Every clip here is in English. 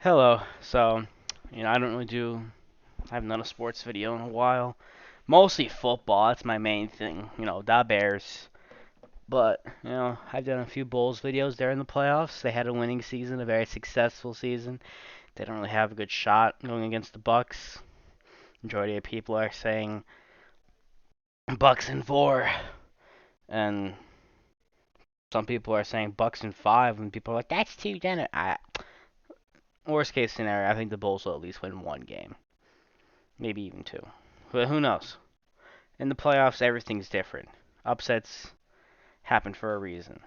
Hello. I don't really I haven't done a sports video in a while. Mostly football. That's my main thing. The Bears. But, I've done a few Bulls videos there in the playoffs. They had a winning season, a very successful season. They don't really have a good shot going against the Bucks. Majority of people are saying Bucks in 4. And some people are saying Bucks in 5. And people are like, that's too generous. Worst case scenario, I think the Bulls will at least win one game. Maybe even two. But who knows? In the playoffs, everything's different. Upsets happen for a reason.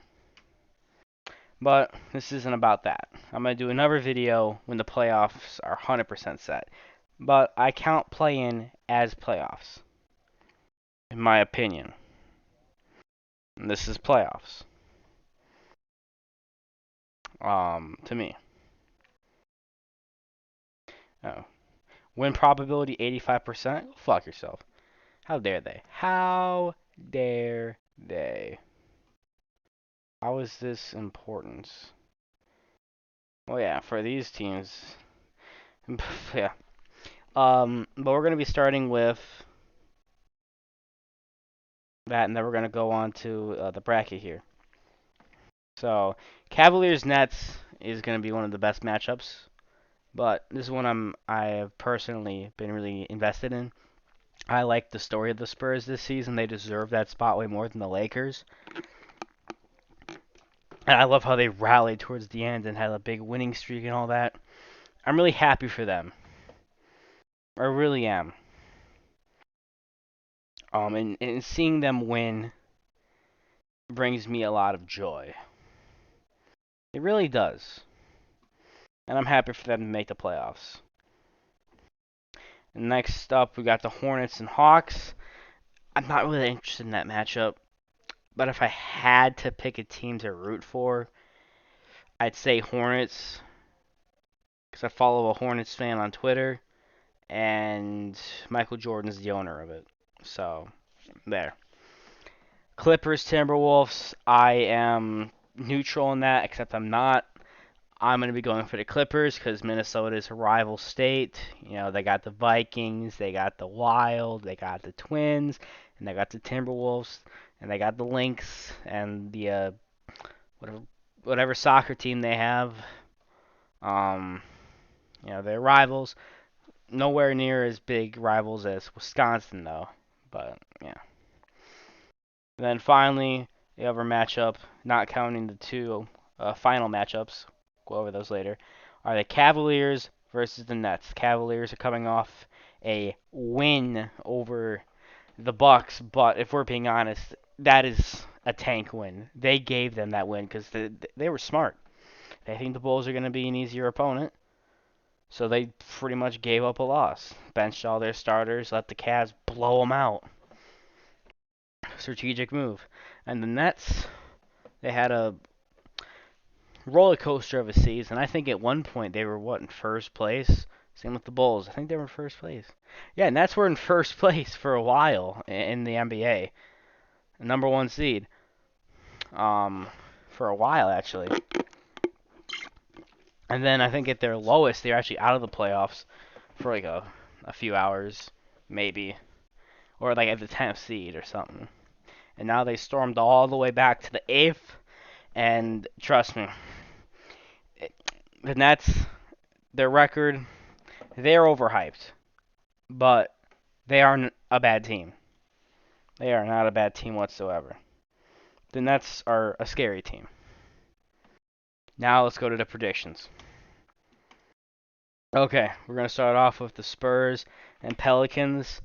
But this isn't about that. I'm going to do another video when the playoffs are 100% set. But I count play-in as playoffs, in my opinion. And this is playoffs. To me. Oh. Win probability 85%? Fuck yourself. How dare they? How dare they? How is this important? Well, yeah, for these teams, yeah. But we're gonna be starting with that, and then we're gonna go on to the bracket here. So, Cavaliers Nets is gonna be one of the best matchups, but this is one I have personally been really invested in. I like the story of the Spurs this season. They deserve that spot way more than the Lakers. And I love how they rallied towards the end and had a big winning streak and all that. I'm really happy for them. I really am. And seeing them win brings me a lot of joy. It really does. And I'm happy for them to make the playoffs. And next up, we got the Hornets and Hawks. I'm not really interested in that matchup. But if I had to pick a team to root for, I'd say Hornets. Because I follow a Hornets fan on Twitter. And Michael Jordan's the owner of it. So, there. Clippers, Timberwolves. I am neutral in that, except I'm going to be going for the Clippers because Minnesota is a rival state. They got the Vikings, they got the Wild, they got the Twins, and they got the Timberwolves, and they got the Lynx, and the whatever soccer team they have. Um, they're rivals. Nowhere near as big rivals as Wisconsin, though. But, yeah. And then finally, the other matchup, not counting the two final matchups, go over those later, are the Cavaliers versus the Nets. Cavaliers are coming off a win over the Bucks, but if we're being honest, that is a tank win. They gave them that win because they were smart. They think the Bulls are going to be an easier opponent, so they pretty much gave up a loss. Benched all their starters, let the Cavs blow them out. Strategic move. And the Nets, they had a roller coaster of a season. I think at one point they were in first place. Same with the Bulls. I think they were in first place. Yeah, Nets were in first place for a while in the NBA, number one seed. For a while actually. And then I think at their lowest, they were actually out of the playoffs for like a few hours, maybe, or like at the 10th seed or something. And now they stormed all the way back to the 8th. And trust me, the Nets, their record, they're overhyped, but they aren't a bad team. They are not a bad team whatsoever. The Nets are a scary team. Now let's go to the predictions. Okay, we're going to start off with the Spurs and Pelicans.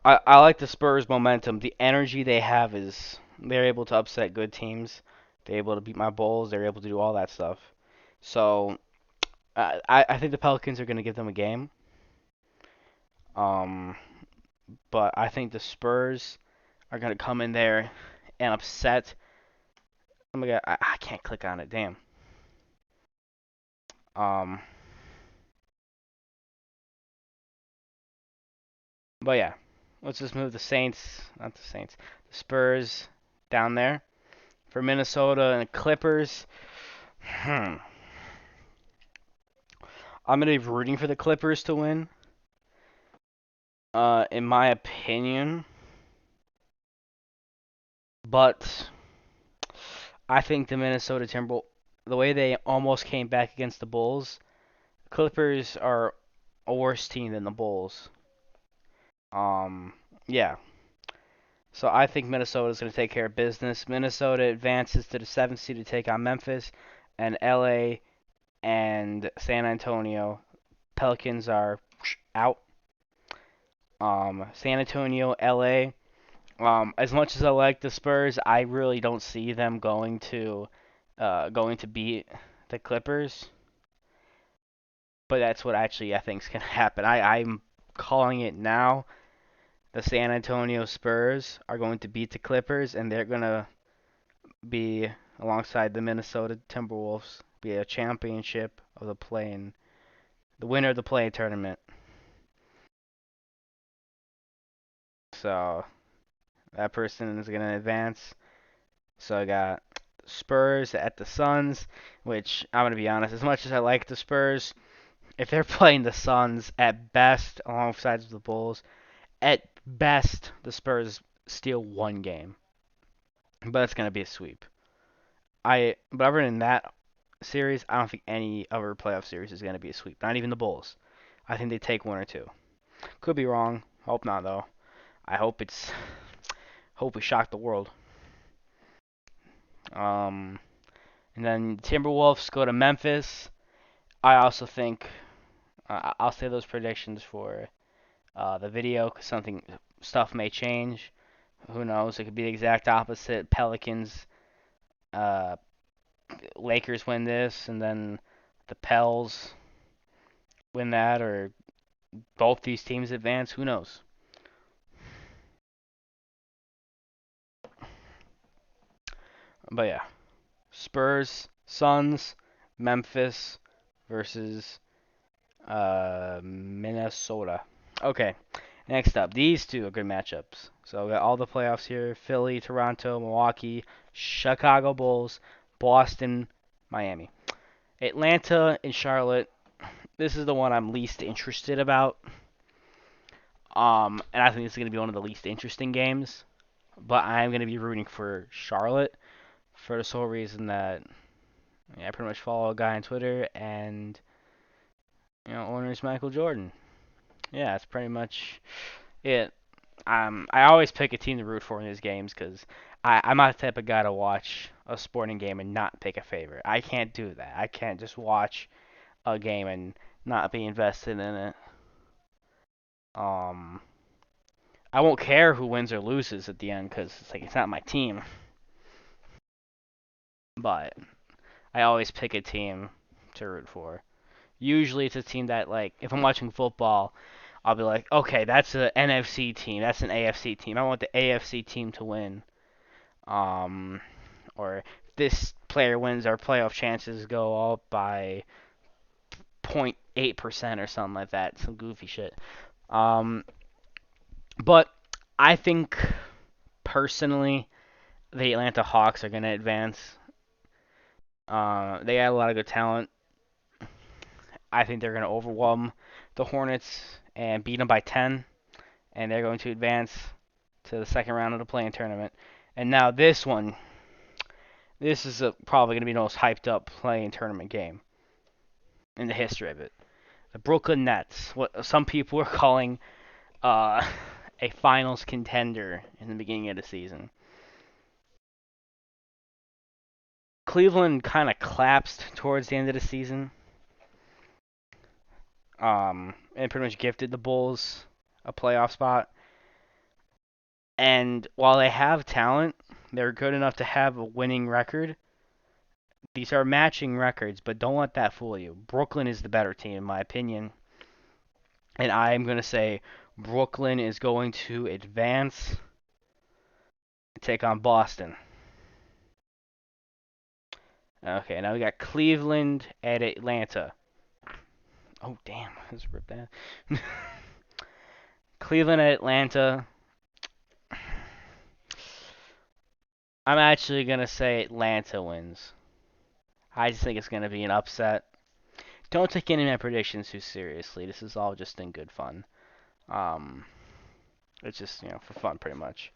I like the Spurs' momentum. The energy they have is they're able to upset good teams. They're able to beat my Bulls. They're able to do all that stuff. So I think the Pelicans are going to give them a game. But I think the Spurs are going to come in there and upset. Oh my God, I can't click on it. Damn. Um, but yeah, let's just move the Saints, not the Saints, the Spurs down there. For Minnesota and the Clippers, I'm gonna be rooting for the Clippers to win. In my opinion, but I think the Minnesota Timberwolves, the way they almost came back against the Bulls, Clippers are a worse team than the Bulls. Um, yeah. So I think Minnesota is going to take care of business. Minnesota advances to the seventh seed to take on Memphis, and LA and San Antonio. Pelicans are out. San Antonio, LA. As much as I like the Spurs, I really don't see them going to beat the Clippers. But that's what actually I think is going to happen. I'm calling it now. The San Antonio Spurs are going to beat the Clippers, and they're going to be alongside the Minnesota Timberwolves, be a championship of the winner of the play tournament. So that person is going to advance. So I got Spurs at the Suns, which I'm going to be honest, as much as I like the Spurs, if they're playing the Suns at best alongside the Bulls, at best the Spurs steal one game. But it's going to be a sweep. But other than that series, I don't think any other playoff series is going to be a sweep. Not even the Bulls. I think they take one or two. Could be wrong. Hope not though. I hope we shock the world. Um, and then Timberwolves go to Memphis. I also think I'll say those predictions for the video because stuff may change. Who knows? It could be the exact opposite. Pelicans, uh, Lakers win this, and then the Pels win that, or both these teams advance. Who knows? But yeah, Spurs, Suns, Memphis versus Minnesota. Okay, next up, these two are good matchups. So we got all the playoffs here: Philly, Toronto, Milwaukee, Chicago Bulls, Boston, Miami, Atlanta, and Charlotte. This is the one I'm least interested about. And I think this is going to be one of the least interesting games. But I'm going to be rooting for Charlotte for the sole reason that I pretty much follow a guy on Twitter and owner's Michael Jordan. Yeah, that's pretty much it. I always pick a team to root for in these games because I'm not the type of guy to watch a sporting game and not pick a favorite. I can't do that. I can't just watch a game and not be invested in it. Um, I won't care who wins or loses at the end because it's not my team. But I always pick a team to root for. Usually it's a team that if I'm watching football, I'll be like, okay, that's an NFC team, that's an AFC team. I want the AFC team to win. Um, or this player wins, our playoff chances go up by 0.8% or something like that, some goofy shit. Um, but I think personally the Atlanta Hawks are gonna advance. They got a lot of good talent. I think they're gonna overwhelm the Hornets and beat them by 10, and they're going to advance to the second round of the play-in tournament. And now this is probably going to be the most hyped up play-in tournament game in the history of it. The Brooklyn Nets, what some people are calling uh, a finals contender in the beginning of the season. Cleveland kind of collapsed towards the end of the season, and pretty much gifted the Bulls a playoff spot. And while they have talent, they're good enough to have a winning record. These are matching records, but don't let that fool you. Brooklyn is the better team, in my opinion. And I'm going to say Brooklyn is going to advance and take on Boston. Okay, now we got Cleveland at Atlanta. Oh, damn. Let's rip that. Cleveland at Atlanta. I'm actually going to say Atlanta wins. I just think it's going to be an upset. don't take any of my predictions too seriously. This is all just in good fun. Um, it's just for fun, pretty much.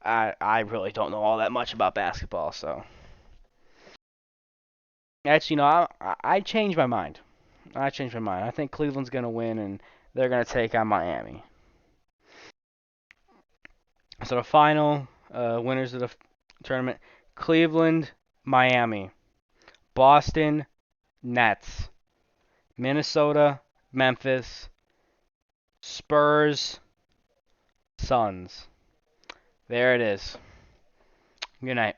I really don't know all that much about basketball, so actually, I changed my mind. I changed my mind. I think Cleveland's gonna win, and they're gonna take on Miami. So the final winners of the tournament: Cleveland, Miami, Boston, Nets, Minnesota, Memphis, Spurs, Suns. There it is. Good night.